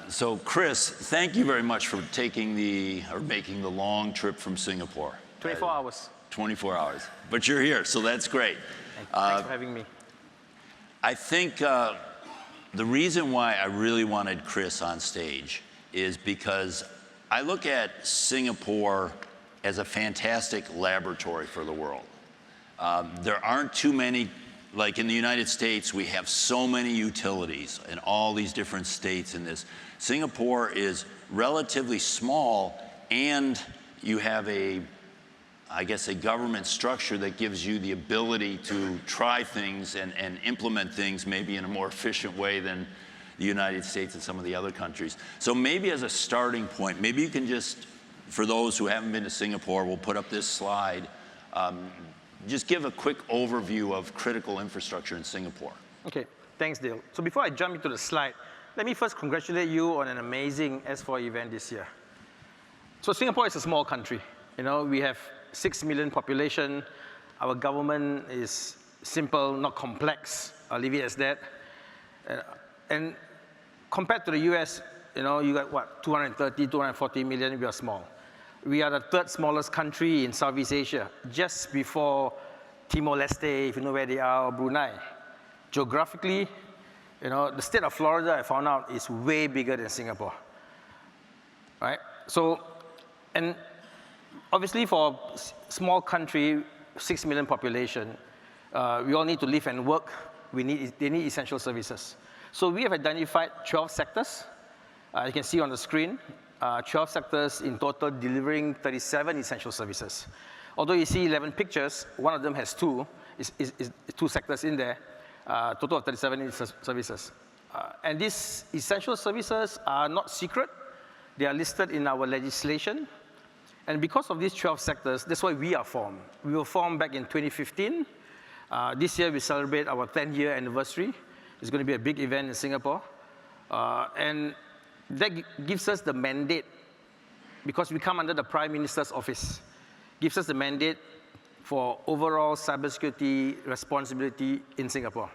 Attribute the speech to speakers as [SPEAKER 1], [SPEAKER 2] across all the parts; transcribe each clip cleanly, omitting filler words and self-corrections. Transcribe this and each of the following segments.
[SPEAKER 1] So Chris, thank you very much for making the long trip from Singapore.
[SPEAKER 2] 24 hours.
[SPEAKER 1] 24 hours. But you're here, so that's great.
[SPEAKER 2] Thanks for having me.
[SPEAKER 1] I think the reason why I really wanted Chris on stage is because I look at Singapore as a fantastic laboratory for the world. There aren't too many, like in the United States, we have so many utilities in all these different states in this. Singapore is relatively small, and you have I guess a government structure that gives you the ability to try things and implement things maybe in a more efficient way than the United States and some of the other countries. So maybe as a starting point, maybe you can just, for those who haven't been to Singapore, we'll put up this slide, just give a quick overview of critical infrastructure in Singapore.
[SPEAKER 2] Okay, thanks, Dale. So before I jump into the slide, let me first congratulate you on an amazing S4 event this year. So Singapore is a small country. You know, we have 6 million population. Our government is simple, not complex. I'll leave it as that. And compared to the US, you know, you got what, 230, 240 million, we are small. We are the third smallest country in Southeast Asia, just before Timor-Leste, if you know where they are, or Brunei. Geographically, you know, the state of Florida, I found out, is way bigger than Singapore, right? So, and obviously for a small country, 6 million population, we all need to live and work. They need essential services. So we have identified 12 sectors. You can see on the screen, 12 sectors in total delivering 37 essential services. Although you see 11 pictures, one of them has two sectors in there, total of 37 services. And these essential services are not secret. They are listed in our legislation. And because of these 12 sectors, that's why we are formed. We were formed back in 2015. This year, we celebrate our 10-year anniversary. It's going to be a big event in Singapore. And that gives us the mandate, because we come under the Prime Minister's office, gives us the mandate for overall cybersecurity responsibility in Singapore.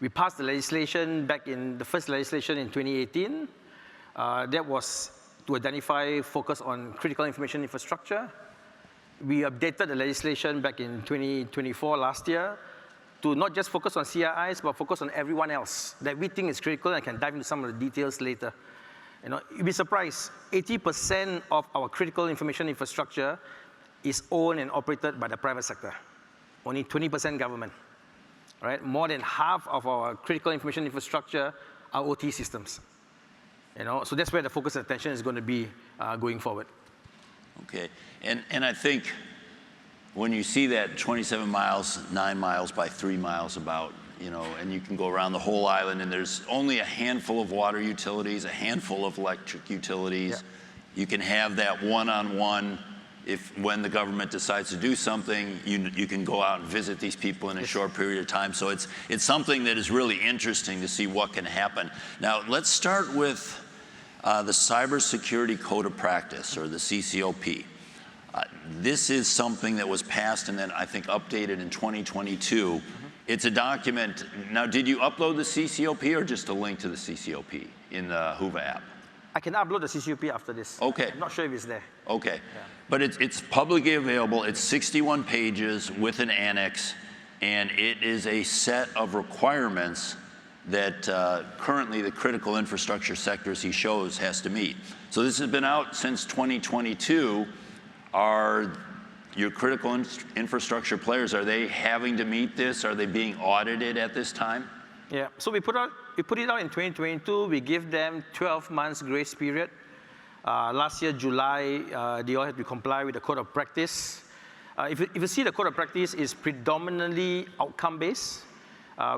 [SPEAKER 2] We passed the legislation back in the first legislation in 2018. That was to identify, focus on critical information infrastructure. We updated the legislation back in 2024, last year, to not just focus on CIIs, but focus on everyone else that we think is critical. I can dive into some of the details later. You know, you'd be surprised, 80% of our critical information infrastructure is owned and operated by the private sector. Only 20% government, right? More than half of our critical information infrastructure are OT systems. You know, so that's where the focus and attention is going to be going forward.
[SPEAKER 1] Okay, and I think when you see that 27 miles, 9 miles by 3 miles about, you know, and you can go around the whole island, and there's only a handful of water utilities, a handful of electric utilities. Yeah. You can have that one-on-one. When the government decides to do something, you can go out and visit these people in a short period of time. So it's something that is really interesting to see what can happen. Now, let's start with the Cybersecurity Code of Practice, or the CCOP. This is something that was passed and then I think updated in 2022. Mm-hmm. It's a document. Now, did you upload the CCOP or just a link to the CCOP in the Whova app?
[SPEAKER 2] I can upload the CCOP after this.
[SPEAKER 1] Okay.
[SPEAKER 2] I'm not sure if it's there.
[SPEAKER 1] Okay.
[SPEAKER 2] Yeah.
[SPEAKER 1] But it's publicly available. It's 61 pages with an annex, and it is a set of requirements that currently the critical infrastructure sectors he shows has to meet. So this has been out since 2022. Are your critical infrastructure players, are they having to meet this? Are they being audited at this time?
[SPEAKER 2] Yeah, so we put it out in 2022. We give them 12 months grace period. Last year, July, they all had to comply with the Code of Practice. If you see the Code of Practice is predominantly outcome-based.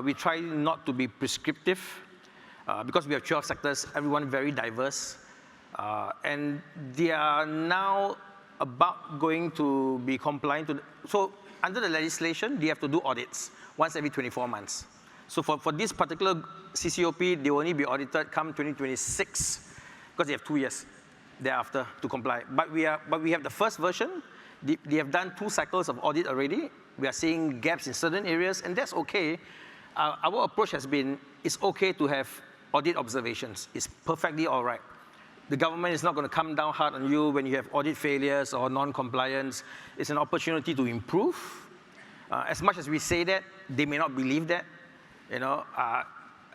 [SPEAKER 2] We try not to be prescriptive because we have 12 sectors, everyone very diverse. And they are now about going to be compliant to so under the legislation, they have to do audits once every 24 months. So for this particular CCOP, they will only be audited come 2026 because they have 2 years thereafter to comply. But we have the first version. They have done 2 cycles of audit already. We are seeing gaps in certain areas, and that's okay. Our approach has been, it's okay to have audit observations. It's perfectly all right. The government is not going to come down hard on you when you have audit failures or non-compliance. It's an opportunity to improve. As much as we say that, they may not believe that. You know,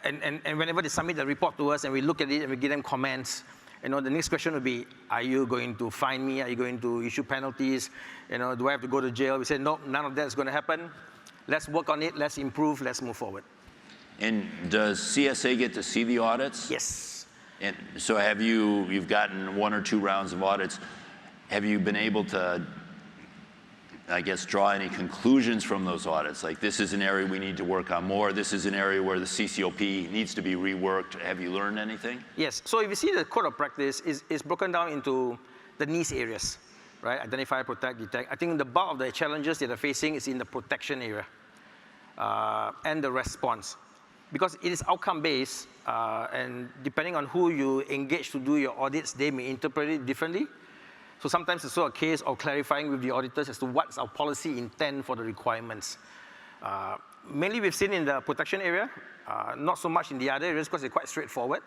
[SPEAKER 2] and whenever they submit the report to us and we look at it and we give them comments, you know, the next question would be, are you going to fine me? Are you going to issue penalties? You know, do I have to go to jail? We say, no, none of that is going to happen. Let's work on it. Let's improve. Let's move forward.
[SPEAKER 1] And does CSA get to see the audits?
[SPEAKER 2] Yes.
[SPEAKER 1] And so you've gotten 1 or 2 rounds of audits. Have you been able to, I guess, draw any conclusions from those audits? Like, this is an area we need to work on more. This is an area where the CCOP needs to be reworked. Have you learned anything?
[SPEAKER 2] Yes. So if you see the code of practice is broken down into the niche areas, right? Identify, protect, detect. I think the bulk of the challenges that they're facing is in the protection area and the response. Because it is outcome-based, and depending on who you engage to do your audits, they may interpret it differently. So sometimes it's also a case of clarifying with the auditors as to what's our policy intent for the requirements. Mainly we've seen in the protection area, not so much in the other areas because they're quite straightforward.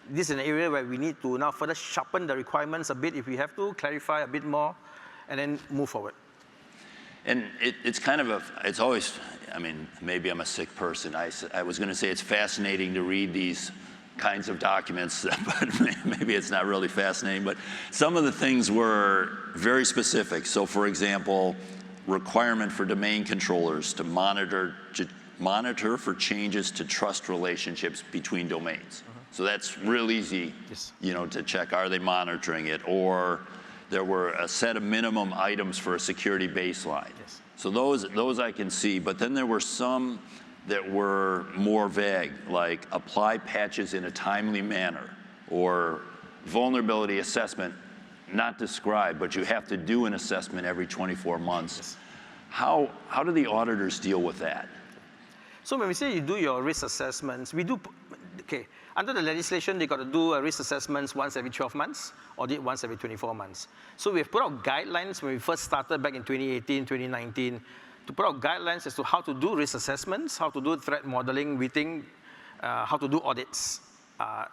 [SPEAKER 2] This is an area where we need to now further sharpen the requirements a bit if we have to, clarify a bit more, and then move forward.
[SPEAKER 1] And it's kind of it's always, I mean, maybe I'm a sick person. I was going to say it's fascinating to read these kinds of documents, but maybe it's not really fascinating. But some of the things were very specific. So, for example, requirement for domain controllers to monitor for changes to trust relationships between domains. So that's real easy,
[SPEAKER 2] yes,
[SPEAKER 1] you know, to check. Are they monitoring it? Or there were a set of minimum items for a security baseline.
[SPEAKER 2] Yes.
[SPEAKER 1] So those I can see. But then there were some that were more vague, like apply patches in a timely manner, or vulnerability assessment, not described, but you have to do an assessment every 24 months.
[SPEAKER 2] Yes.
[SPEAKER 1] How do the auditors deal with that?
[SPEAKER 2] So when we say you do your risk assessments, we do, okay, under the legislation, they got to do a risk assessments once every 12 months, audit once every 24 months. So we've put out guidelines when we first started back in 2018, 2019, to put out guidelines as to how to do risk assessments, how to do threat modeling, we think, how to do audits.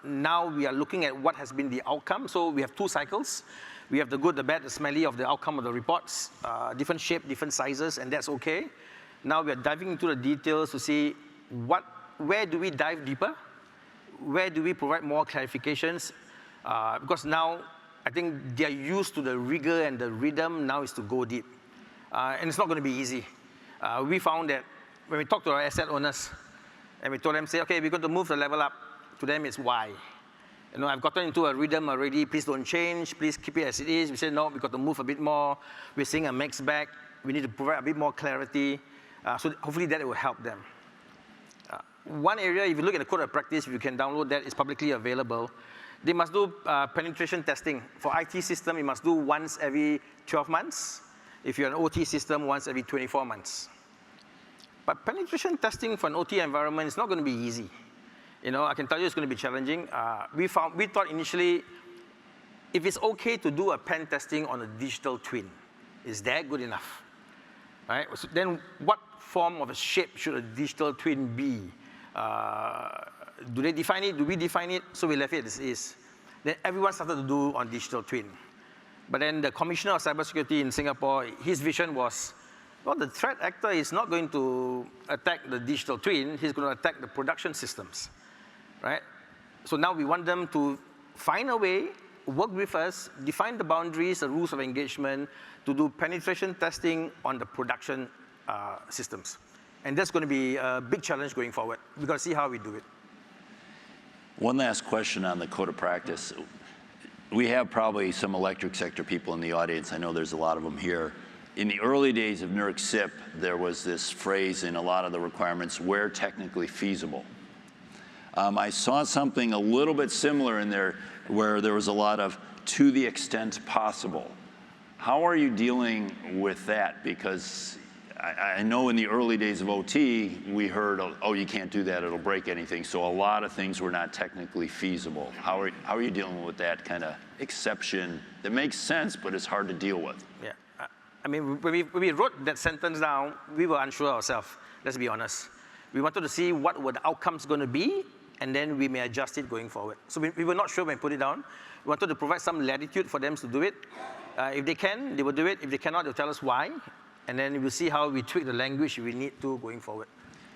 [SPEAKER 2] Now we are looking at what has been the outcome. So we have 2 cycles. We have the good, the bad, the smelly of the outcome of the reports, different shape, different sizes, and that's okay. Now we are diving into the details to see where do we dive deeper? Where do we provide more clarifications? Because now I think they're used to the rigor and the rhythm. Now is to go deep. And it's not going to be easy. We found that when we talk to our asset owners and we told them, say, okay, we're going to move the level up, to them it's why. You know, I've gotten into a rhythm already, please don't change, please keep it as it is. We said, no, we've got to move a bit more. We're seeing a mixed bag. We need to provide a bit more clarity. So hopefully that will help them. One area, if you look at the code of practice, if you can download that, it's publicly available. They must do penetration testing. For IT system, you must do once every 12 months. If you're an OT system, once every 24 months. But penetration testing for an OT environment is not going to be easy. You know, I can tell you it's going to be challenging. We thought initially, if it's okay to do a pen testing on a digital twin, is that good enough? Right? So then what form of a shape should a digital twin be? Do they define it? Do we define it? So we left it as is. Then everyone started to do on digital twin. But then the Commissioner of Cybersecurity in Singapore, his vision was, well, the threat actor is not going to attack the digital twin, he's going to attack the production systems, right? So now we want them to find a way, work with us, define the boundaries, the rules of engagement, to do penetration testing on the production systems. And that's going to be a big challenge going forward. We've got to see how we do it.
[SPEAKER 1] One last question on the code of practice. We have probably some electric sector people in the audience. I know there's a lot of them here. In the early days of NERC SIP, there was this phrase in a lot of the requirements, where technically feasible. I saw something a little bit similar in there where there was a lot of to the extent possible. How are you dealing with that? Because I know in the early days of OT, we heard, oh, you can't do that, it'll break anything. So a lot of things were not technically feasible. How are you dealing with that kind of exception that makes sense, but it's hard to deal with?
[SPEAKER 2] Yeah, I mean, when we wrote that sentence down, we were unsure ourselves, let's be honest. We wanted to see what were the outcomes going to be, and then we may adjust it going forward. So we were not sure when we put it down. We wanted to provide some latitude for them to do it. If they can, they will do it. If they cannot, they'll tell us why, and then we'll see how we tweak the language we need to going forward.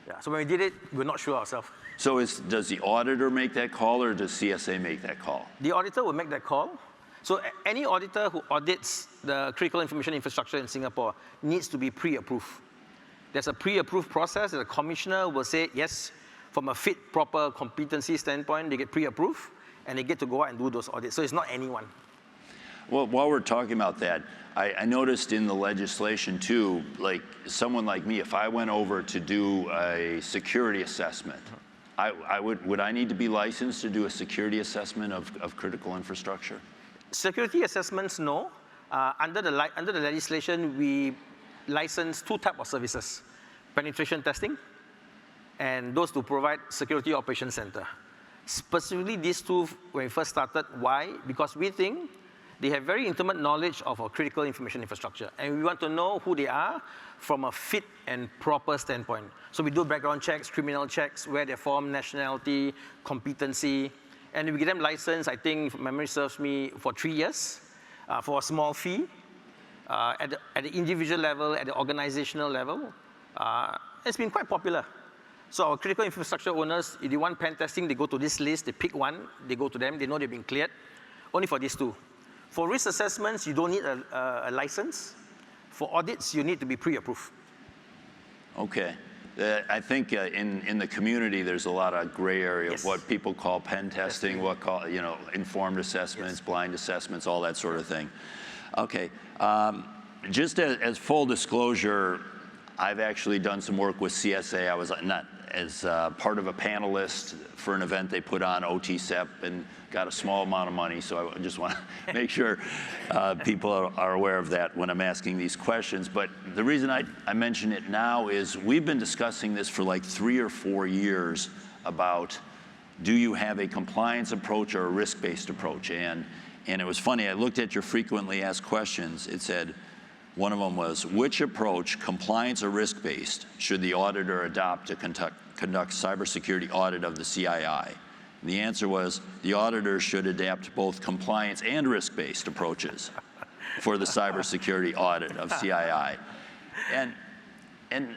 [SPEAKER 2] Yeah. So when we did it, we're not sure ourselves.
[SPEAKER 1] So does the auditor make that call, or does CSA make that call?
[SPEAKER 2] The auditor will make that call. So any auditor who audits the critical information infrastructure in Singapore needs to be pre-approved. There's a pre-approved process that the commissioner will say, yes, from a fit, proper competency standpoint, they get pre-approved, and they get to go out and do those audits. So it's not anyone.
[SPEAKER 1] Well, while we're talking about that, I noticed in the legislation too, like someone like me, if I went over to do a security assessment, would I need to be licensed to do a security assessment of critical infrastructure?
[SPEAKER 2] Security assessments, no. Under the legislation, we license two types of services: penetration testing, and those to provide security operations center. Specifically, these two, when we first started, why? Because we think they have very intimate knowledge of our critical information infrastructure, and we want to know who they are from a fit and proper standpoint. So we do background checks, criminal checks, where they're from, nationality, competency, and we get them licensed, I think, if memory serves me, for 3 years for a small fee at the individual level, at the organizational level. It's been quite popular. So our critical infrastructure owners, if they want pen testing, they go to this list, they pick one, they go to them, they know they've been cleared, only for these two. For risk assessments, you don't need a license. For audits, you need to be pre-approved.
[SPEAKER 1] Okay. I think in the community, there's a lot of gray area of what people call pen testing, what call, informed assessments, blind assessments, all that sort of thing. Okay. Just as full disclosure, I've actually done some work with CSA. I was not as part of a panelist for an event they put on, OTCEP, and got a small amount of money, so I just want to make sure people are aware of that when I'm asking these questions. But the reason I mention it now is we've been discussing this for like 3 or 4 years about, do you have a compliance approach or a risk-based approach? And it was funny, I looked at your frequently asked questions. It said, one of them was, which approach, compliance or risk-based, should the auditor adopt to conduct cybersecurity audit of the CII? And the answer was, the auditor should adapt both compliance and risk-based approaches for the cybersecurity audit of CII. And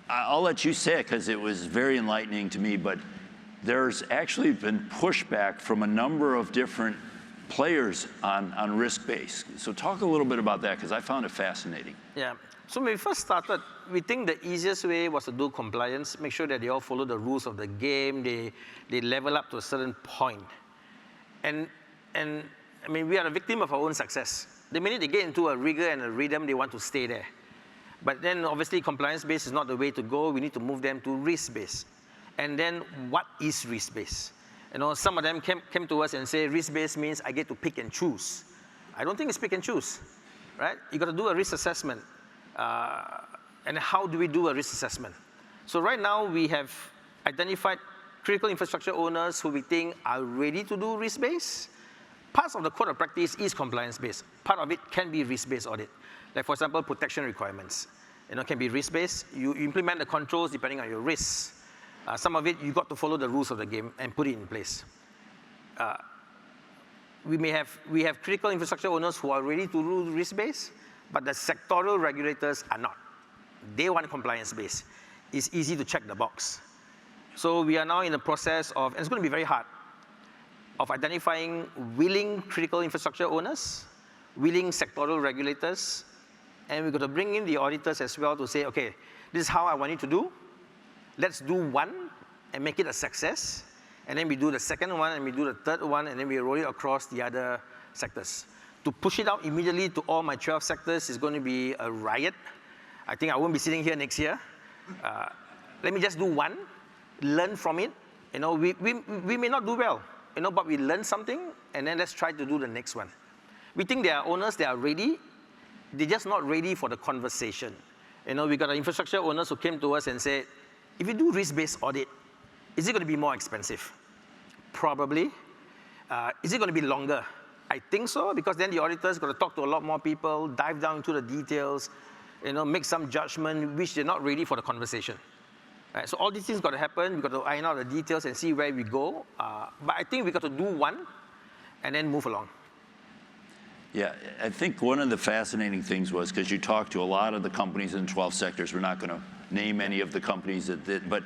[SPEAKER 1] I'll let you say it, because it was very enlightening to me, but there's actually been pushback from a number of different players on risk-based. So talk a little bit about that, because I found it fascinating.
[SPEAKER 2] Yeah. So when we first started, we think the easiest way was to do compliance, make sure that they all follow the rules of the game, they level up to a certain point. And I mean, we are a victim of our own success. The minute they get into a rigor and a rhythm, they want to stay there. But then obviously compliance-based is not the way to go. We need to move them to risk-based. And then what is risk-based? Some of them came to us and say, risk-based means I get to pick and choose. I don't think it's pick and choose, right? You got to do a risk assessment. And how do we do a risk assessment? So right now, we have identified critical infrastructure owners who we think are ready to do risk-based. Parts of the code of practice is compliance-based. Part of it can be risk-based audit. Like, for example, protection requirements. Can be risk-based. You implement the controls depending on your risks. Some of it, you got to follow the rules of the game and put it in place. We have critical infrastructure owners who are ready to do risk-based, but the sectoral regulators are not. They want compliance-based. It's easy to check the box. So we are now in the process of, and it's going to be very hard, of identifying willing critical infrastructure owners, willing sectoral regulators, and we're going to bring in the auditors as well to say, okay, this is how I want you to do. Let's do one and make it a success. And then we do the second one, and we do the third one, and then we roll it across the other sectors. To push it out immediately to all my 12 sectors is going to be a riot. I think I won't be sitting here next year. Let me just do one, learn from it. We may not do well, but we learn something, and then let's try to do the next one. We think there are owners that are ready. They're just not ready for the conversation. We got infrastructure owners who came to us and said, if you do risk-based audit, is it going to be more expensive? Probably. Is it going to be longer? I think so, because then the auditor's got to talk to a lot more people, dive down into the details, make some judgment, which they're not ready for the conversation. Right? So all these things got to happen. We've got to iron out the details and see where we go. But I think we've got to do one and then move along.
[SPEAKER 1] Yeah, I think one of the fascinating things was, because you talked to a lot of the companies in 12 sectors, we're not going to name any of the companies that did, but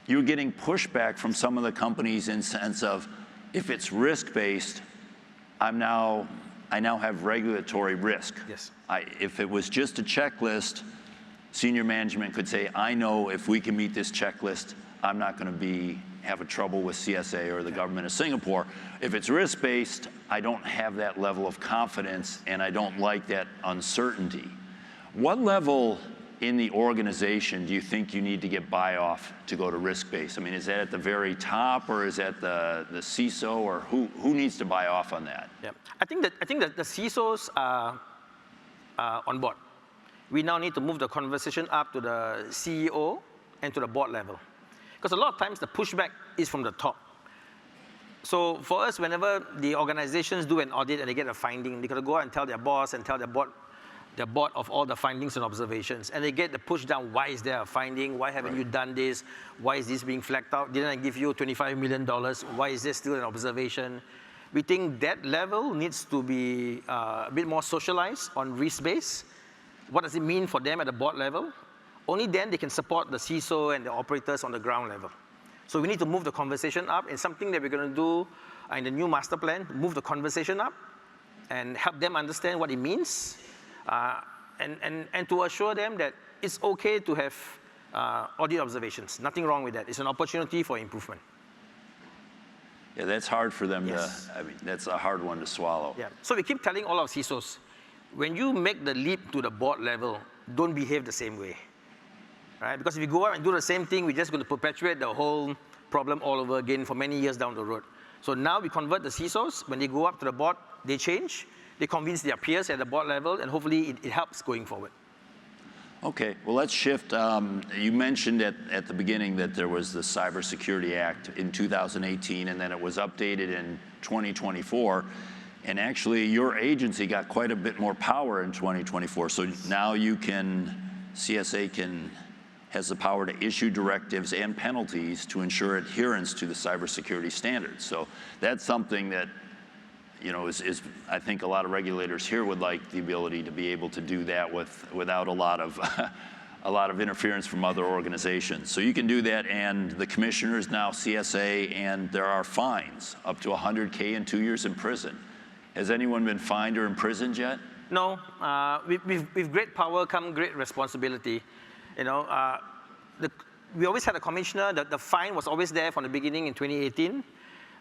[SPEAKER 1] you're getting pushback from some of the companies in sense of, if it's risk-based, I now have regulatory risk.
[SPEAKER 2] Yes.
[SPEAKER 1] If it was just a checklist, senior management could say, I know if we can meet this checklist, I'm not going to have a trouble with CSA or the government of Singapore. If it's risk-based, I don't have that level of confidence, and I don't like that uncertainty. What level in the organization do you think you need to get buy-off to go to risk-based? I mean, is that at the very top, or is that the CISO, or who needs to buy off on that?
[SPEAKER 2] Yeah, I think that the CISOs are on board. We now need to move the conversation up to the CEO and to the board level. Because a lot of times the pushback is from the top. So for us, whenever the organizations do an audit and they get a finding, they got to go out and tell their boss and tell their board of all the findings and observations. And they get the push down, why is there a finding? Why haven't you done this? Why is this being flagged out? Didn't I give you $25 million? Why is there still an observation? We think that level needs to be a bit more socialized on risk-based. What does it mean for them at the board level? Only then they can support the CISO and the operators on the ground level. So we need to move the conversation up, and something that we're going to do in the new master plan, move the conversation up and help them understand what it means, and to assure them that it's okay to have audit observations. Nothing wrong with that. It's an opportunity for improvement.
[SPEAKER 1] Yeah, that's hard for them
[SPEAKER 2] Yes.
[SPEAKER 1] I mean, that's a hard one to swallow.
[SPEAKER 2] Yeah. So we keep telling all our CISOs, when you make the leap to the board level, don't behave the same way. Right? Because if you go out and do the same thing, we're just going to perpetuate the whole problem all over again for many years down the road. So now we convert the CISOs. When they go up to the board, they change. They convince their peers at the board level, and hopefully it helps going forward.
[SPEAKER 1] Okay, well, let's shift. You mentioned at the beginning that there was the Cybersecurity Act in 2018, and then it was updated in 2024. And actually, your agency got quite a bit more power in 2024. So now CSA has the power to issue directives and penalties to ensure adherence to the cybersecurity standards. So that's something that, you know, is I think a lot of regulators here would like the ability to be able to do that without a lot of interference from other organizations. So you can do that, and the commissioner is now CSA, and there are fines up to $100K and 2 years in prison. Has anyone been fined or imprisoned yet?
[SPEAKER 2] No, with great power come great responsibility. You know, we always had a commissioner. The fine was always there from the beginning in 2018.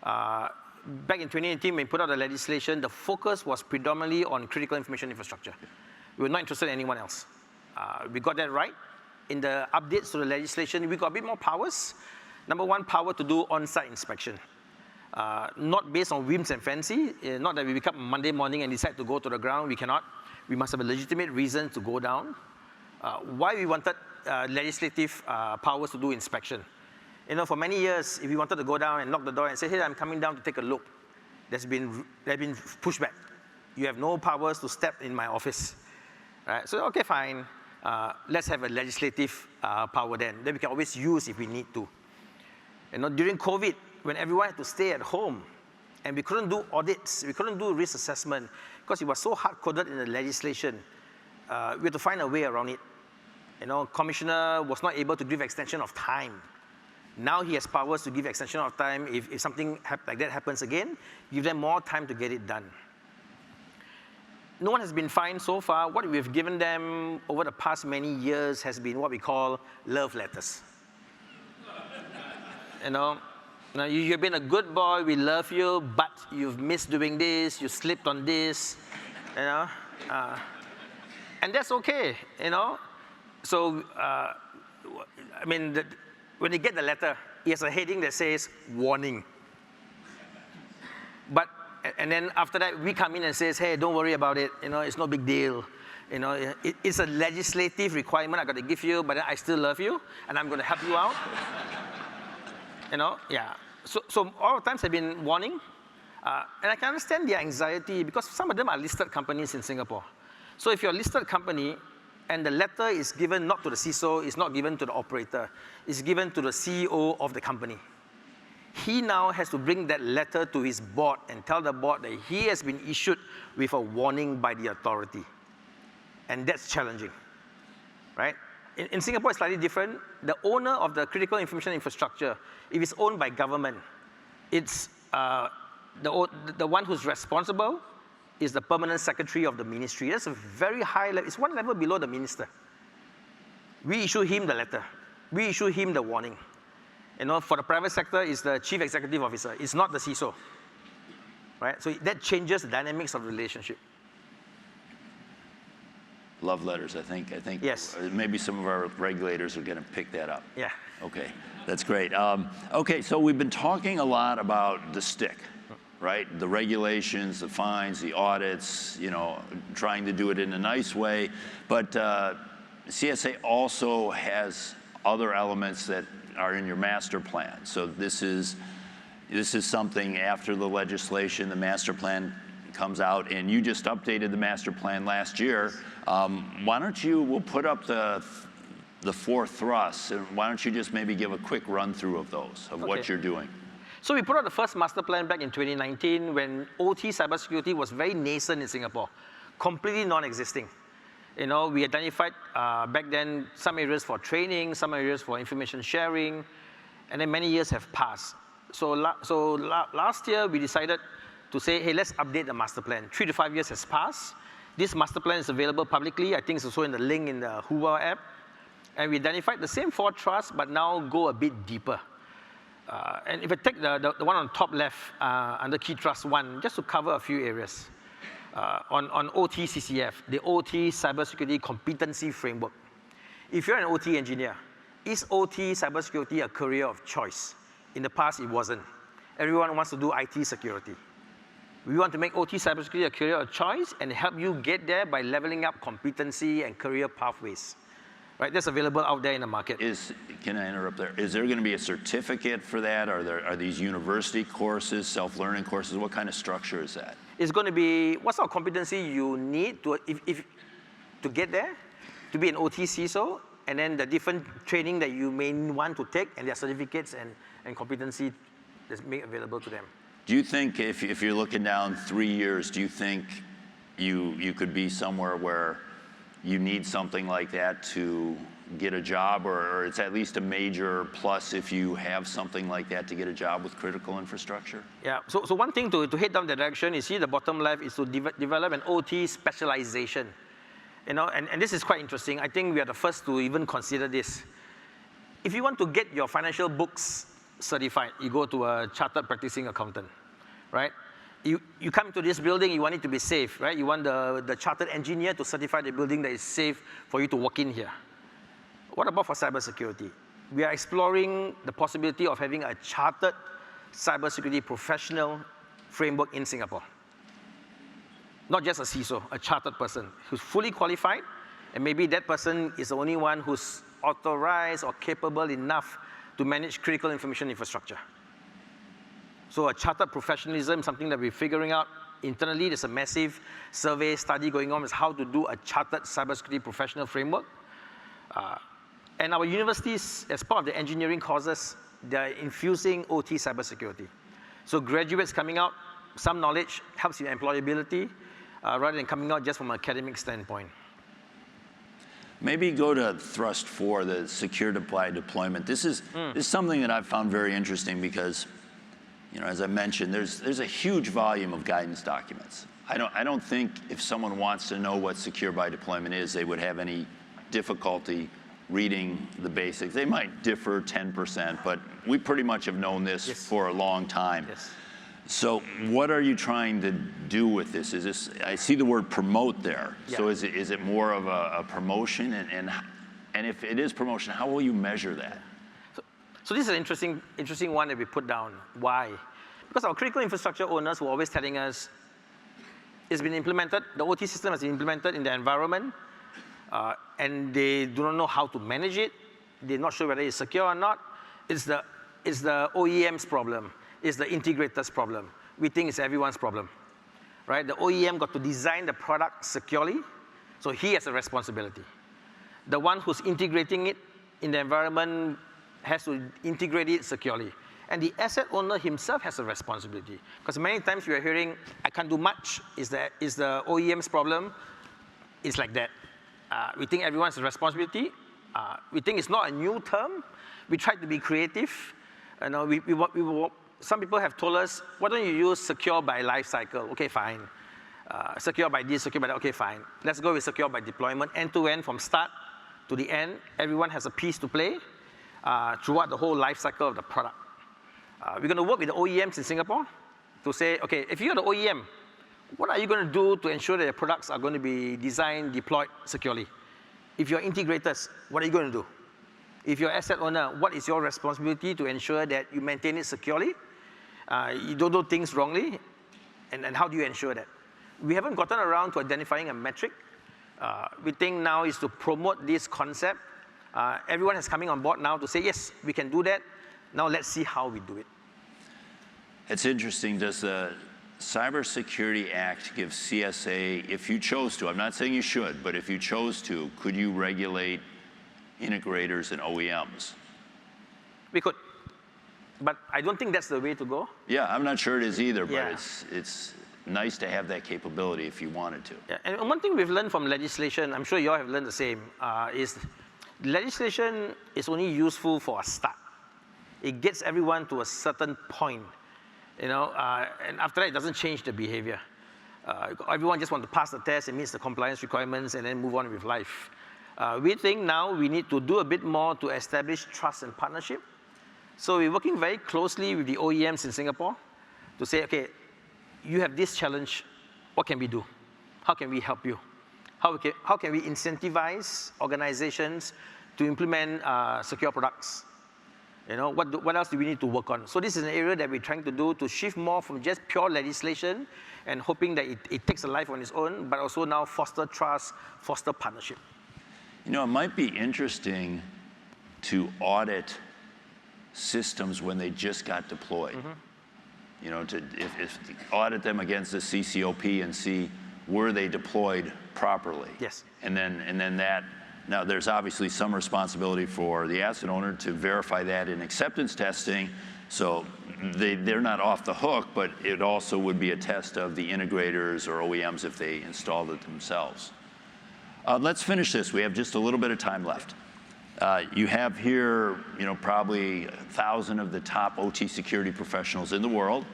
[SPEAKER 2] Back in 2018, when we put out the legislation, the focus was predominantly on critical information infrastructure. We were not interested in anyone else. We got that right. In the updates to the legislation, we got a bit more powers. Number one, power to do on-site inspection. Not based on whims and fancy. Not that we wake up Monday morning and decide to go to the ground. We cannot. We must have a legitimate reason to go down. Why we wanted legislative powers to do inspection. You know, for many years, if we wanted to go down and knock the door and say, hey, I'm coming down to take a look, there's been pushback. You have no powers to step in my office. Right? So, okay, fine. Let's have a legislative power then. Then we can always use if we need to. You know, during COVID, when everyone had to stay at home, and we couldn't do audits, we couldn't do risk assessment, because it was so hard-coded in the legislation, we had to find a way around it. You know, commissioner was not able to give extension of time. Now he has powers to give extension of time. If something like that happens again, give them more time to get it done. No one has been fined so far. What we've given them over the past many years has been what we call love letters. You know, you've been a good boy, we love you, but you've missed doing this, you slipped on this, you know. And that's okay, you know. So, I mean, when you get the letter, it has a heading that says, warning. And then after that, we come in and says, hey, don't worry about it, you know, it's no big deal. You know, it's a legislative requirement I got to give you, but I still love you, and I'm going to help you out. You know, yeah. So all the times I've been warning, and I can understand their anxiety, because some of them are listed companies in Singapore. So if you're a listed company, And the letter is given not to the CISO, it's not given to the operator, it's given to the CEO of the company. He now has to bring that letter to his board and tell the board that he has been issued with a warning by the authority. And that's challenging, right? In Singapore, it's slightly different. The owner of the critical information infrastructure, if it's owned by government, it's the one who's responsible is the permanent secretary of the ministry. That's a very high level. It's one level below the minister. We issue him the letter. We issue him the warning. You know, for the private sector, it's the chief executive officer. It's not the CISO, right? So that changes the dynamics of the relationship.
[SPEAKER 1] Love letters, I think
[SPEAKER 2] Yes.
[SPEAKER 1] maybe some of our regulators are going to pick that up.
[SPEAKER 2] Yeah.
[SPEAKER 1] Okay, that's great. Okay, so we've been talking a lot about the stick, right? The regulations, the fines, the audits, you know, trying to do it in a nice way. But CSA also has other elements that are in your master plan. So this is something after the legislation, the master plan comes out, and you just updated the master plan last year. Why don't we'll put up the four thrusts, and why don't you just maybe give a quick run through of those, of what you're doing?
[SPEAKER 2] So we put out the first master plan back in 2019 when OT cybersecurity was very nascent in Singapore, completely non-existing. You know, we identified back then some areas for training, some areas for information sharing, and then many years have passed. So last year we decided to say, hey, let's update the master plan. 3 to 5 years has passed. This master plan is available publicly. I think it's also in the link in the Hoover app. And we identified the same 4 trusts, but now go a bit deeper. And if I take the one on top left under Key Trust 1, just to cover a few areas. On OT CCF, the OT Cybersecurity Competency Framework. If you're an OT engineer, is OT cybersecurity a career of choice? In the past, it wasn't. Everyone wants to do IT security. We want to make OT cybersecurity a career of choice and help you get there by leveling up competency and career pathways. Right, that's available out there in the market.
[SPEAKER 1] Can I interrupt there? Is there going to be a certificate for that? Are these university courses, self-learning courses? What kind of structure is that?
[SPEAKER 2] It's going to be what sort of competency you need to get there, to be an OT CISO, and then the different training that you may want to take, and their certificates and competency that's made available to them.
[SPEAKER 1] Do you think if you're looking down 3 years, do you think you could be somewhere where you need something like that to get a job, or it's at least a major plus if you have something like that to get a job with critical infrastructure? Yeah,
[SPEAKER 2] so one thing to head down that direction, you see the bottom left, is to develop an OT specialization. You know, and this is quite interesting. I think we are the first to even consider this. If you want to get your financial books certified, you go to a chartered practicing accountant, right? You come to this building, you want it to be safe, right? You want the chartered engineer to certify the building that is safe for you to walk in here. What about for cybersecurity? We are exploring the possibility of having a chartered cybersecurity professional framework in Singapore. Not just a CISO, a chartered person who's fully qualified, and maybe that person is the only one who's authorized or capable enough to manage critical information infrastructure. So a chartered professionalism, something that we're figuring out internally. There's a massive survey study going on is how to do a chartered cybersecurity professional framework. And our universities, as part of the engineering courses, they're infusing OT cybersecurity. So graduates coming out, some knowledge helps in employability, rather than coming out just from an academic standpoint.
[SPEAKER 1] Maybe go to thrust 4, the secure by deployment. This is something that I've found very interesting because, you know, as I mentioned, there's a huge volume of guidance documents. I don't think if someone wants to know what secure by deployment is, they would have any difficulty reading the basics. They might differ 10%, but we pretty much have known this for a long time. Yes. So what are you trying to do with this? Is this, I see the word promote there. Yeah. So is it more of a promotion? And if it is promotion, how will you measure that?
[SPEAKER 2] So this is an interesting one that we put down. Why? Because our critical infrastructure owners were always telling us it's been implemented, the OT system has been implemented in the environment, and they do not know how to manage it. They're not sure whether it's secure or not. It's the OEM's problem. It's the integrator's problem. We think it's everyone's problem, right? The OEM got to design the product securely, so he has a responsibility. The one who's integrating it in the environment has to integrate it securely. And the asset owner himself has a responsibility. Because many times we are hearing, I can't do much, is the OEM's problem. It's like that. We think everyone's responsibility. We think it's not a new term. We try to be creative. Some people have told us, why don't you use secure by life cycle? Okay, fine. Secure by this, secure by that, okay, fine. Let's go with secure by deployment, end-to-end from start to the end. Everyone has a piece to play throughout the whole life cycle of the product. We're going to work with the OEMs in Singapore to say, okay, if you're the OEM, what are you going to do to ensure that your products are going to be designed, deployed securely? If you're integrators, what are you going to do? If you're asset owner, what is your responsibility to ensure that you maintain it securely? You don't do things wrongly, and how do you ensure that? We haven't gotten around to identifying a metric. We think now is to promote this concept. Everyone is coming on board now to say, yes, we can do that. Now let's see how we do it.
[SPEAKER 1] It's interesting. Does the Cybersecurity Act give CSA, if you chose to, I'm not saying you should, but if you chose to, could you regulate integrators and OEMs?
[SPEAKER 2] We could. But I don't think that's the way to go.
[SPEAKER 1] Yeah, I'm not sure it is either, but
[SPEAKER 2] Yeah.
[SPEAKER 1] it's nice to have that capability if you wanted to.
[SPEAKER 2] Yeah. And one thing we've learned from legislation, I'm sure you all have learned the same, is legislation is only useful for a start. It gets everyone to a certain point, and after that, it doesn't change the behavior. Everyone just wants to pass the test and meets the compliance requirements and then move on with life. We think now we need to do a bit more to establish trust and partnership. So we're working very closely with the OEMs in Singapore to say, okay, you have this challenge, what can we do? How can we help you? How can we incentivize organizations to implement secure products? What else do we need to work on? So this is an area that we're trying to do to shift more from just pure legislation and hoping that it takes a life on its own, but also now foster trust, foster partnership.
[SPEAKER 1] It might be interesting to audit systems when they just got deployed. If audit them against the CCOP and see were they deployed properly.
[SPEAKER 2] Yes.
[SPEAKER 1] And then that. Now there's obviously some responsibility for the asset owner to verify that in acceptance testing, so they're not off the hook, but it also would be a test of the integrators or OEMs if they installed it themselves. Let's finish this. We have just a little bit of time left. You have here, probably 1,000 of the top OT security professionals in the world.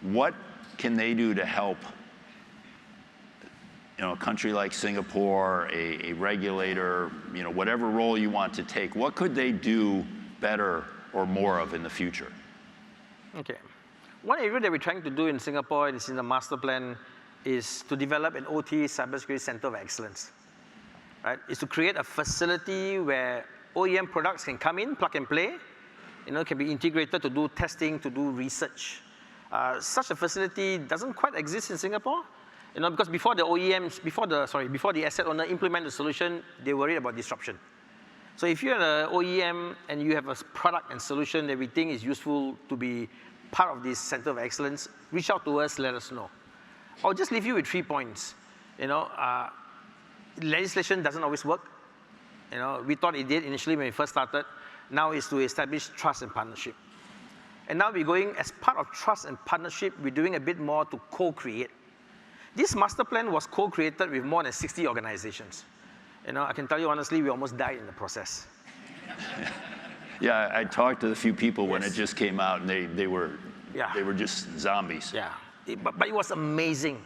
[SPEAKER 1] What can they do to help a country like Singapore, a regulator, whatever role you want to take? What could they do better or more of in the future?
[SPEAKER 2] Okay. One area that we're trying to do in Singapore, and it's in the master plan, is to develop an OT cybersecurity center of excellence. Right? Is to create a facility where OEM products can come in, plug and play, can be integrated to do testing, to do research. Such a facility doesn't quite exist in Singapore, because before the OEMs, before the asset owner implement the solution, they worry about disruption. So if you're an OEM and you have a product and solution that we think is useful to be part of this center of excellence, reach out to us, let us know. I'll just leave you with 3 points. Legislation doesn't always work. We thought it did initially when we first started. Now is to establish trust and partnership. And now we're going, as part of trust and partnership, we're doing a bit more to co-create. This master plan was co-created with more than 60 organizations. I can tell you honestly, we almost died in the process.
[SPEAKER 1] Yeah, I talked to a few people when it just came out, and they were just zombies.
[SPEAKER 2] Yeah, but it was amazing.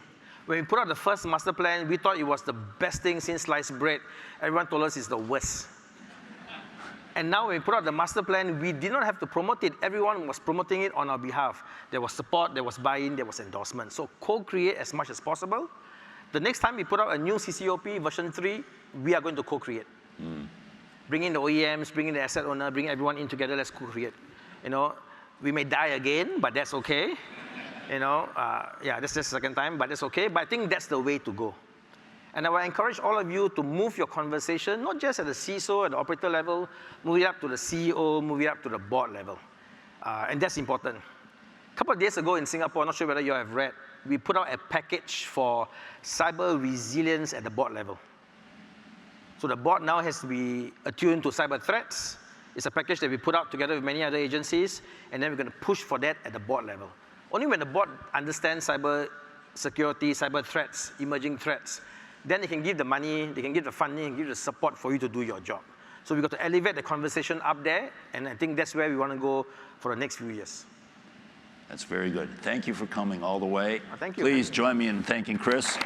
[SPEAKER 2] When we put out the first master plan, we thought it was the best thing since sliced bread. Everyone told us it's the worst. And now when we put out the master plan, we did not have to promote it. Everyone was promoting it on our behalf. There was support, there was buy-in, there was endorsement. So co-create as much as possible. The next time we put out a new CCOP version 3, we are going to co-create. Bring in the OEMs, bring in the asset owner, bring everyone in together, let's co-create. We may die again, but that's okay. That's just the second time, but that's okay. But I think that's the way to go. And I will encourage all of you to move your conversation, not just at the CISO, at the operator level, move it up to the CEO, move it up to the board level. And that's important. A couple of days ago in Singapore, not sure whether you have read, we put out a package for cyber resilience at the board level. So the board now has to be attuned to cyber threats. It's a package that we put out together with many other agencies, and then we're going to push for that at the board level. Only when the board understands cyber security, cyber threats, emerging threats, then they can give the money, they can give the funding, and give the support for you to do your job. So we've got to elevate the conversation up there, and I think that's where we want to go for the next few years.
[SPEAKER 1] That's very good. Thank you for coming all the way.
[SPEAKER 2] Thank you.
[SPEAKER 1] Please join me in thanking Chris.